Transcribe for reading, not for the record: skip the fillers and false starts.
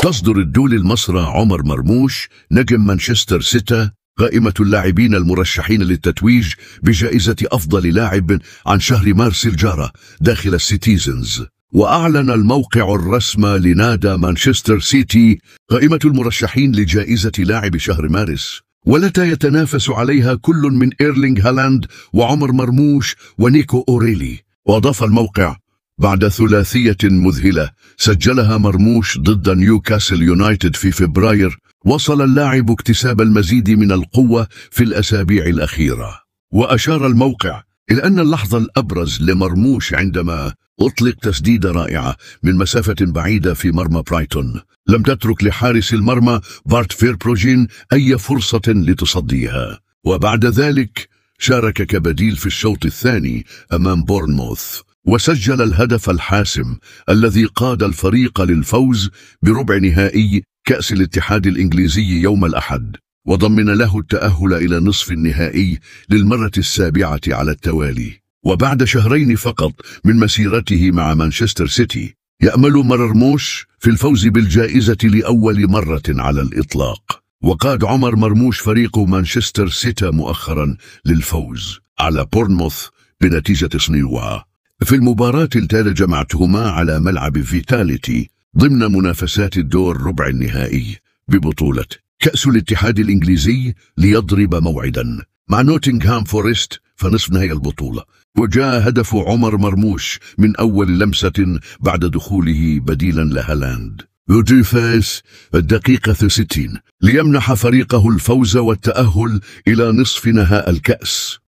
تصدر الدولي المصري عمر مرموش نجم مانشستر سيتي قائمة اللاعبين المرشحين للتتويج بجائزة أفضل لاعب عن شهر مارس الجارة داخل السيتيزنز. وأعلن الموقع الرسمي لنادي مانشستر سيتي قائمة المرشحين لجائزة لاعب شهر مارس، والتي يتنافس عليها كل من إيرلينغ هالاند وعمر مرموش ونيكو أوريلي. وأضاف الموقع: بعد ثلاثية مذهلة سجلها مرموش ضد نيوكاسل يونايتد في فبراير، وصل اللاعب اكتساب المزيد من القوة في الأسابيع الأخيرة. وأشار الموقع إلى أن اللحظة الأبرز لمرموش عندما أطلق تسديدة رائعة من مسافة بعيدة في مرمى برايتون، لم تترك لحارس المرمى بارت فيربروجين أي فرصة لتصديها. وبعد ذلك شارك كبديل في الشوط الثاني أمام بورنموث، وسجل الهدف الحاسم الذي قاد الفريق للفوز بربع نهائي كأس الاتحاد الإنجليزي يوم الأحد، وضمن له التأهل إلى نصف النهائي للمرة السابعة على التوالي. وبعد شهرين فقط من مسيرته مع مانشستر سيتي، يأمل مرموش في الفوز بالجائزة لأول مرة على الإطلاق. وقاد عمر مرموش فريق مانشستر سيتي مؤخرا للفوز على بورنموث بنتيجة 2-1 في المباراة التي جمعتهما على ملعب فيتاليتي ضمن منافسات الدور ربع النهائي ببطولة كأس الاتحاد الإنجليزي، ليضرب موعدا مع نوتنغهام فورست في نصف نهائي البطولة. وجاء هدف عمر مرموش من أول لمسة بعد دخوله بديلا لهالاند وديفاس الدقيقة 60 ليمنح فريقه الفوز والتأهل إلى نصف نهائي الكأس.